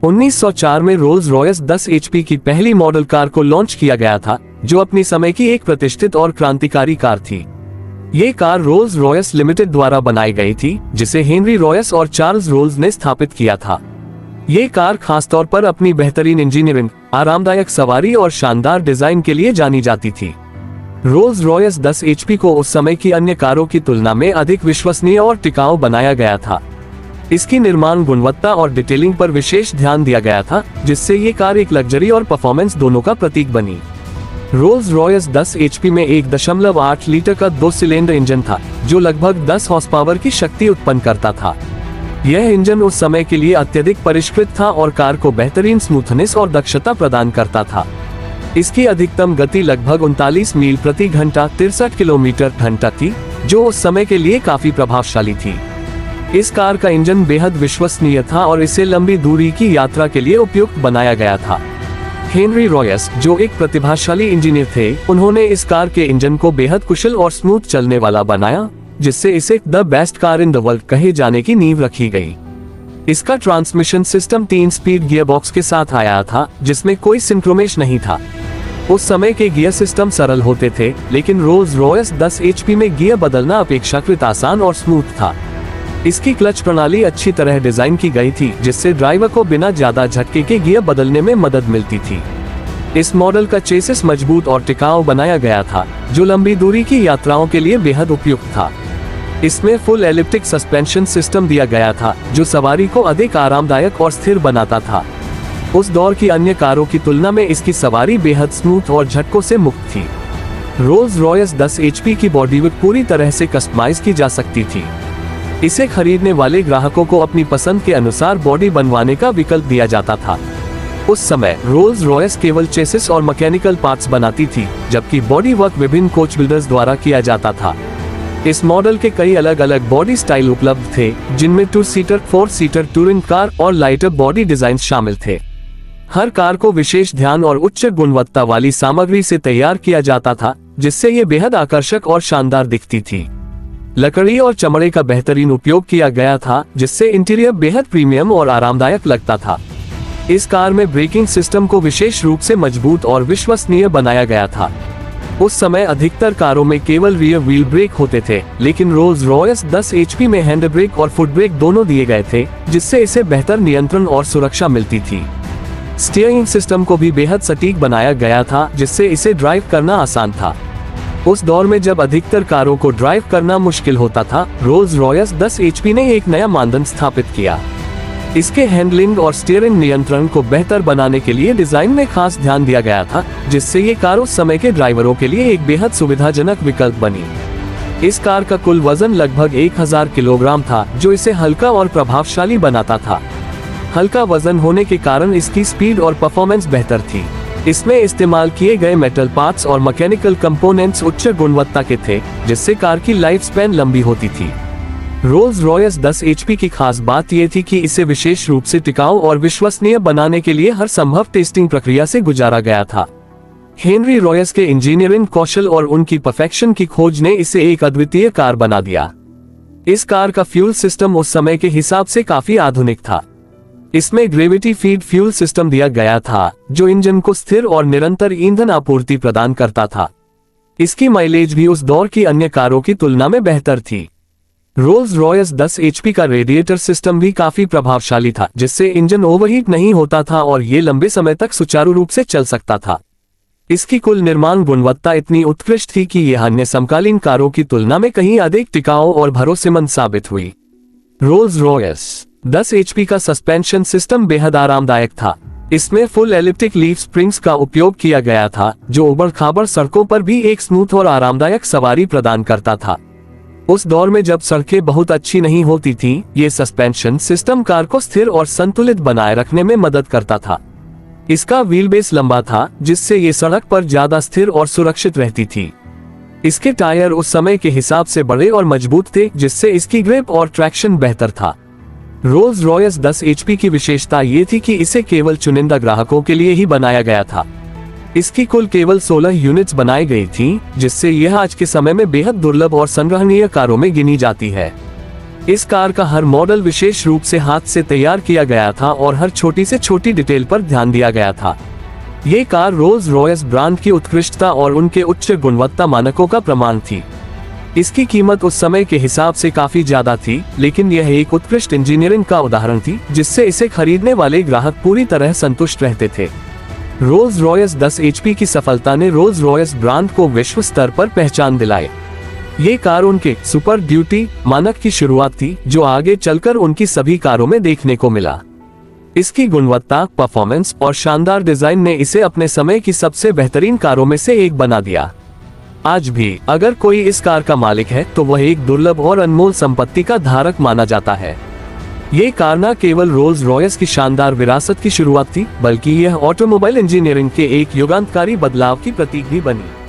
1904 में Rolls Royce 10 HP की पहली मॉडल कार को लॉन्च किया गया था, जो अपनी समय की एक प्रतिष्ठित और क्रांतिकारी कार थी। ये कार रोल्स रॉयस लिमिटेड द्वारा बनाई गई थी, जिसे हेनरी रॉयस और चार्ल्स रोल्स ने स्थापित किया था। ये कार खासतौर पर अपनी बेहतरीन इंजीनियरिंग, आरामदायक सवारी और शानदार डिजाइन के लिए जानी जाती थी। रोल्स रॉयस 10 HP को उस समय की अन्य कारों की तुलना में अधिक विश्वसनीय और टिकाऊ बनाया गया था। इसकी निर्माण गुणवत्ता और डिटेलिंग पर विशेष ध्यान दिया गया था, जिससे ये कार एक लग्जरी और परफॉर्मेंस दोनों का प्रतीक बनी। रोल्स रॉयस 10 HP में 1.8 लीटर का 2 सिलेंडर इंजन था, जो लगभग 10 हॉर्स पावर की शक्ति उत्पन्न करता था। यह इंजन उस समय के लिए अत्यधिक परिष्कृत था और कार को बेहतरीन स्मूथनेस और दक्षता प्रदान करता था। इसकी अधिकतम गति लगभग 39 मील प्रति घंटा 63 किलोमीटर घंटा थी, जो उस समय के लिए काफी प्रभावशाली थी। इस कार का इंजन बेहद विश्वसनीय था और इसे लंबी दूरी की यात्रा के लिए उपयुक्त बनाया गया था। हेनरी रॉयस, जो एक प्रतिभाशाली इंजीनियर थे, उन्होंने इस कार के इंजन को बेहद कुशल और स्मूथ चलने वाला बनाया, जिससे इसे the best car in the world कहे जाने की नींव रखी गई। इसका transmission system 3 speed gear box के साथ आया था, जिसमें कोई सिंक्रोमेश नहीं था। उस समय के गियर सिस्टम सरल होते थे, लेकिन रोल्स रॉयस 10 HP में गियर बदलना अपेक्षाकृत आसान और स्मूथ था। इसकी क्लच प्रणाली अच्छी तरह डिजाइन की गई थी, जिससे ड्राइवर को बिना ज्यादा झटके के गियर बदलने में मदद मिलती थी। इस मॉडल का चेसिस मजबूत और टिकाऊ बनाया गया था, जो लंबी दूरी की यात्राओं के लिए बेहद उपयुक्त था। इसमें फुल एलिप्टिक सस्पेंशन सिस्टम दिया गया था, जो सवारी को अधिक आरामदायक और स्थिर बनाता था। उस दौर की अन्य कारों की तुलना में इसकी सवारी बेहद स्मूथ और झटकों से मुक्त थी। रोल्स रॉयस 10 HP की बॉडीवर्क पूरी तरह से कस्टमाइज की जा सकती थी। इसे खरीदने वाले ग्राहकों को अपनी पसंद के अनुसार बॉडी बनवाने का विकल्प दिया जाता था। उस समय रोल्स रॉयस केवल चेसिस और मैकेनिकल पार्ट्स बनाती थी, जबकि बॉडी वर्क विभिन्न कोच बिल्डर्स द्वारा किया जाता था। इस मॉडल के कई अलग अलग बॉडी स्टाइल उपलब्ध थे, जिनमें 2 सीटर, 4 सीटर टूरिंग कार और लाइटर बॉडी डिजाइन शामिल थे। हर कार को विशेष ध्यान और उच्च गुणवत्ता वाली सामग्री से तैयार किया जाता था, जिससे ये बेहद आकर्षक और शानदार दिखती थी। लकड़ी और चमड़े का बेहतरीन उपयोग किया गया था, जिससे इंटीरियर बेहद प्रीमियम और आरामदायक लगता था। इस कार में ब्रेकिंग सिस्टम को विशेष रूप से मजबूत और विश्वसनीय बनाया गया था। उस समय अधिकतर कारों में केवल रियर व्हील ब्रेक होते थे, लेकिन रोल्स रॉयस 10 HP में हैंड ब्रेक और फुट ब्रेक दोनों दिए गए थे, जिससे इसे बेहतर नियंत्रण और सुरक्षा मिलती थी। स्टीयरिंग सिस्टम को भी बेहद सटीक बनाया गया था, जिससे इसे ड्राइव करना आसान था। उस दौर में जब अधिकतर कारों को ड्राइव करना मुश्किल होता था, रोल्स रॉयस 10 HP ने एक नया मानदंड स्थापित किया। इसके हैंडलिंग और स्टीयरिंग नियंत्रण को बेहतर बनाने के लिए डिजाइन में खास ध्यान दिया गया था, जिससे ये कार उस समय के ड्राइवरों के लिए एक बेहद सुविधाजनक विकल्प बनी। इस कार का कुल वजन लगभग 1000 किलोग्राम था, जो इसे हल्का और प्रभावशाली बनाता था। हल्का वजन होने के कारण इसकी स्पीड और परफॉर्मेंस बेहतर थी। इसमें इस्तेमाल किए गए मेटल पार्ट्स और मैकेनिकल कंपोनेंट्स उच्च गुणवत्ता के थे, जिससे कार की लाइफ स्पैन लंबी होती थी। रोल्स रॉयस 10 HP की खास बात यह थी कि इसे विशेष रूप से टिकाऊ और विश्वसनीय बनाने के लिए हर संभव टेस्टिंग प्रक्रिया से गुजारा गया था। हेनरी रॉयस के इंजीनियरिंग कौशल और उनकी परफेक्शन की खोज ने इसे एक अद्वितीय कार बना दिया। इस कार का फ्यूल सिस्टम उस समय के हिसाब से काफी आधुनिक था। इसमें ग्रेविटी फीड फ्यूल सिस्टम दिया गया था, जो इंजन को स्थिर और निरंतर ईंधन आपूर्ति प्रदान करता था। इसकी माइलेज भी उस दौर की अन्य कारों की तुलना में बेहतर थी। रोल्स रॉयस 10 HP का रेडिएटर सिस्टम भी काफी प्रभावशाली था, जिससे इंजन ओवरहीट नहीं होता था और ये लंबे समय तक सुचारू रूप से चल सकता था। इसकी कुल निर्माण गुणवत्ता इतनी उत्कृष्ट थी कि यह अन्य समकालीन कारों की तुलना में कहीं अधिक टिकाऊ और भरोसेमंद साबित हुई। रोल्स रॉयस 10 HP का सस्पेंशन सिस्टम बेहद आरामदायक था। इसमें फुल एलिप्टिक लीफ स्प्रिंग्स का उपयोग किया गया था, जो उबड़-खाबड़ सड़कों पर भी एक स्मूथ और आरामदायक सवारी प्रदान करता था। उस दौर में जब सड़कें बहुत अच्छी नहीं होती थीं, ये सस्पेंशन सिस्टम कार को स्थिर और संतुलित बनाए रखने में मदद करता था। इसका व्हील बेस लंबा था, जिससे ये सड़क पर ज्यादा स्थिर और सुरक्षित रहती थी। इसके टायर उस समय के हिसाब से बड़े और मजबूत थे, जिससे इसकी ग्रिप और ट्रैक्शन बेहतर था। रोल्स रॉयस 10 HP की विशेषता ये थी कि इसे केवल चुनिंदा ग्राहकों के लिए ही बनाया गया था। इसकी कुल केवल 16 यूनिट्स बनाई गई थी, जिससे यह आज के समय में बेहद दुर्लभ और संग्रहणीय कारों में गिनी जाती है। इस कार का हर मॉडल विशेष रूप से हाथ से तैयार किया गया था और हर छोटी से छोटी डिटेल पर ध्यान दिया गया था। ये कार रोल्स रॉयस ब्रांड की उत्कृष्टता और उनके उच्च गुणवत्ता मानकों का प्रमाण थी। इसकी कीमत उस समय के हिसाब से काफी ज्यादा थी, लेकिन यह एक उत्कृष्ट इंजीनियरिंग का उदाहरण थी जिससे इसे खरीदने वाले ग्राहक पूरी तरह संतुष्ट रहते थे। रोल्स रॉयस 10 HP की सफलता ने रोल्स रॉयस ब्रांड को विश्व स्तर पर पहचान दिलाई। ये कार उनके सुपर ड्यूटी मानक की शुरुआत थी, जो आगे चलकर उनकी सभी कारों में देखने को मिला। इसकी गुणवत्ता, परफॉर्मेंस और शानदार डिजाइन ने इसे अपने समय की सबसे बेहतरीन कारों में से एक बना दिया। आज भी अगर कोई इस कार का मालिक है तो वह एक दुर्लभ और अनमोल संपत्ति का धारक माना जाता है। ये कार न केवल रोल्स रॉयस की शानदार विरासत की शुरुआत थी, बल्कि यह ऑटोमोबाइल इंजीनियरिंग के एक युगांतकारी बदलाव की प्रतीक भी बनी।